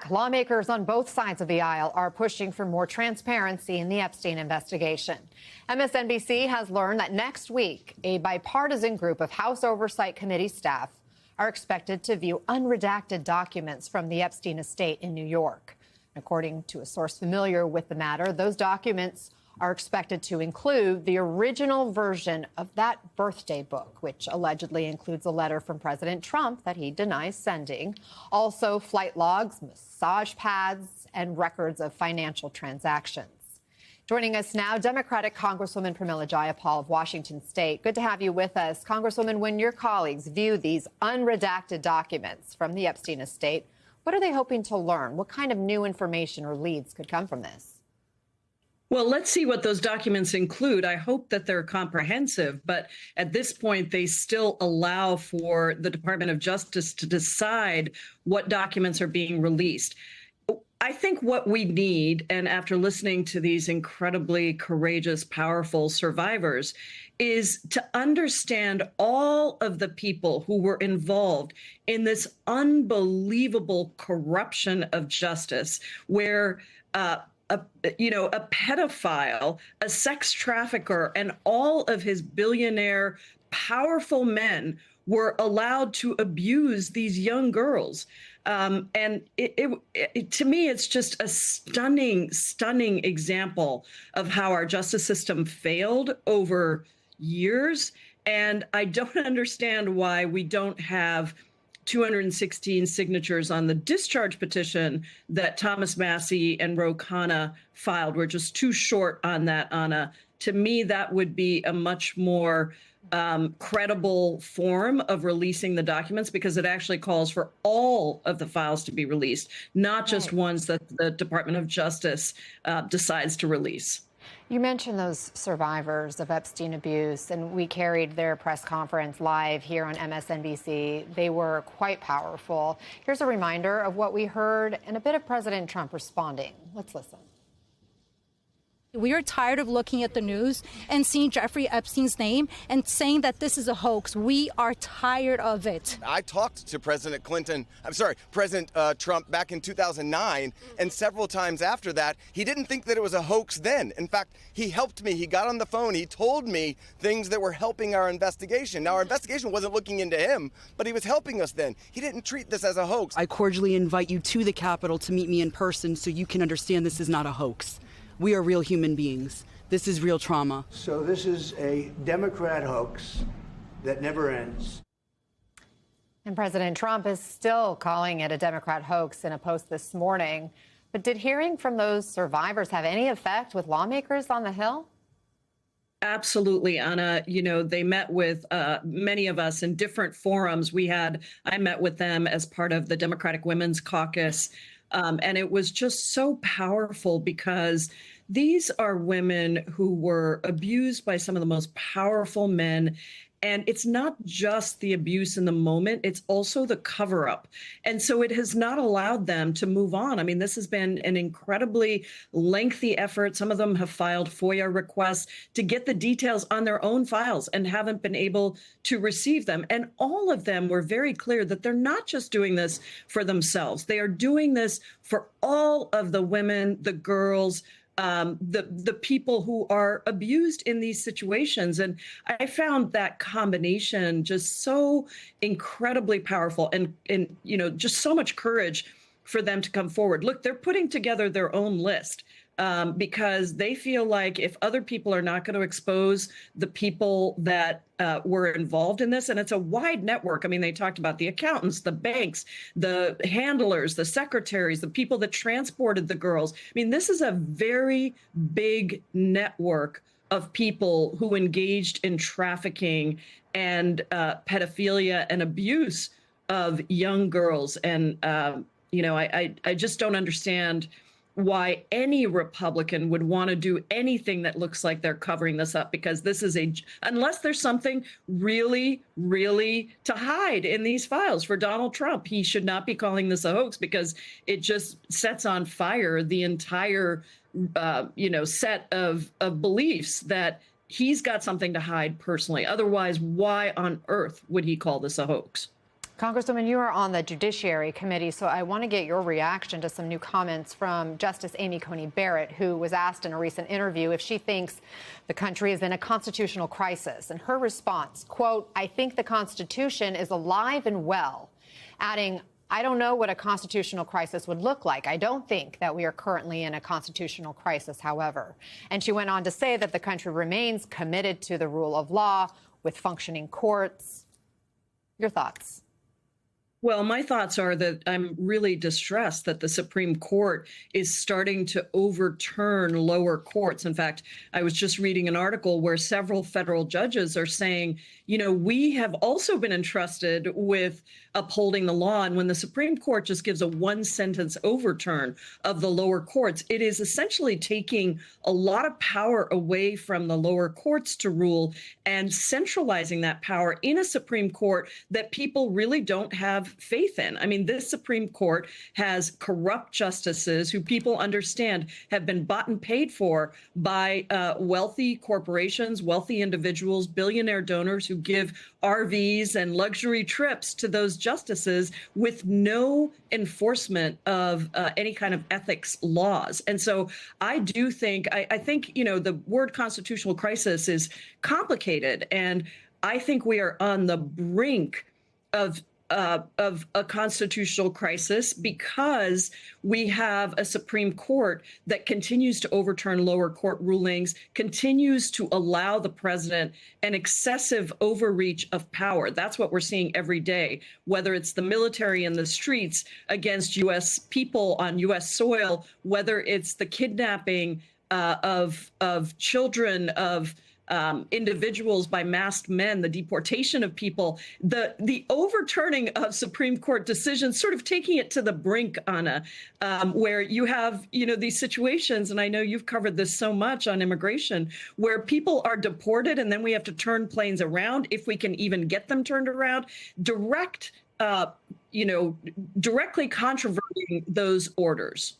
Lawmakers on both sides of the aisle are pushing for more transparency in the Epstein investigation. MSNBC has learned that next week, a bipartisan group of House Oversight Committee staff are expected to view unredacted documents from the Epstein estate in New York. According to a source familiar with the matter, those documents are expected to include the original version of that birthday book, which allegedly includes a letter from President Trump that he denies sending. Also, flight logs, massage pads, and records of financial transactions. Joining us now, Democratic Congresswoman Pramila Jayapal of Washington State. Good to have you with us. Congresswoman, when your colleagues view these unredacted documents from the Epstein estate, what are they hoping to learn? What kind of new information or leads could come from this? Well, let's see what those documents include. I hope that they're comprehensive, but at this point, they still allow for the Department of Justice to decide what documents are being released. I think what we need, and after listening to these incredibly courageous, powerful survivors, is to understand all of the people who were involved in this unbelievable corruption of justice, where a pedophile, a sex trafficker, and all of his billionaire, powerful men were allowed to abuse these young girls. And to me, it's just a stunning, stunning example of how our justice system failed over years. And I don't understand why we don't have 216 signatures on the discharge petition that Thomas Massie and Ro Khanna filed. We're just too short on that, Anna. To me, that would be a much more credible form of releasing the documents, because it actually calls for all of the files to be released, not just ones that the Department of Justice decides to release. You mentioned those survivors of Epstein abuse, and we carried their press conference live here on MSNBC. They were quite powerful. Here's a reminder of what we heard and a bit of President Trump responding. Let's listen. We are tired of looking at the news and seeing Jeffrey Epstein's name and saying that this is a hoax. We are tired of it. I talked to President Trump back in 2009, and several times after that, he didn't think that it was a hoax then. In fact, he helped me. He got on the phone. He told me things that were helping our investigation. Now, our investigation wasn't looking into him, but he was helping us then. He didn't treat this as a hoax. I cordially invite you to the Capitol to meet me in person so you can understand this is not a hoax. We are real human beings. This is real trauma. So this is a Democrat hoax that never ends. And President Trump is still calling it a Democrat hoax in a post this morning. But did hearing from those survivors have any effect with lawmakers on the Hill? Absolutely, Anna. You know, they met with many of us in different forums. I met with them as part of the Democratic Women's Caucus. And it was just so powerful, because these are women who were abused by some of the most powerful men. And it's not just the abuse in the moment, it's also the cover up. And so it has not allowed them to move on. I mean, this has been an incredibly lengthy effort. Some of them have filed FOIA requests to get the details on their own files and haven't been able to receive them. And all of them were very clear that they're not just doing this for themselves. They are doing this for all of the women, the girls, the people who are abused in these situations. And I found that combination just so incredibly powerful, and just so much courage for them to come forward. Look, they're putting together their own list. Because they feel like if other people are not going to expose the people that were involved in this, and it's a wide network. I mean, they talked about the accountants, the banks, the handlers, the secretaries, the people that transported the girls. I mean, this is a very big network of people who engaged in trafficking and pedophilia and abuse of young girls. And, I just don't understand why any Republican would want to do anything that looks like they're covering this up, because this is unless there's something really, really to hide in these files for Donald Trump. He should not be calling this a hoax, because it just sets on fire the entire, set of beliefs that he's got something to hide personally. Otherwise, why on earth would he call this a hoax? Congresswoman, you are on the Judiciary Committee, so I want to get your reaction to some new comments from Justice Amy Coney Barrett, who was asked in a recent interview if she thinks the country is in a constitutional crisis. And her response, quote, "I think the Constitution is alive and well," adding, "I don't know what a constitutional crisis would look like. I don't think that we are currently in a constitutional crisis, however." And she went on to say that the country remains committed to the rule of law with functioning courts. Your thoughts? Well, my thoughts are that I'm really distressed that the Supreme Court is starting to overturn lower courts. In fact, I was just reading an article where several federal judges are saying, you know, we have also been entrusted with upholding the law. And when the Supreme Court just gives a one-sentence overturn of the lower courts, it is essentially taking a lot of power away from the lower courts to rule and centralizing that power in a Supreme Court that people really don't have faith in. I mean, this Supreme Court has corrupt justices who people understand have been bought and paid for by wealthy corporations, wealthy individuals, billionaire donors who give RVs and luxury trips to those justices with no enforcement of any kind of ethics laws. And so I do think, I think, you know, the word constitutional crisis is complicated. And I think we are on the brink of a constitutional crisis because we have a Supreme Court that continues to overturn lower court rulings, continues to allow the president an excessive overreach of power. That's what we're seeing every day, whether it's the military in the streets against U.S. people on U.S. soil, whether it's the kidnapping of children, of individuals by masked men, the deportation of people, the overturning of Supreme Court decisions, sort of taking it to the brink, Anna, where you have, you know, these situations, and I know you've covered this so much on immigration, where people are deported and then we have to turn planes around, if we can even get them turned around, directly controverting those orders.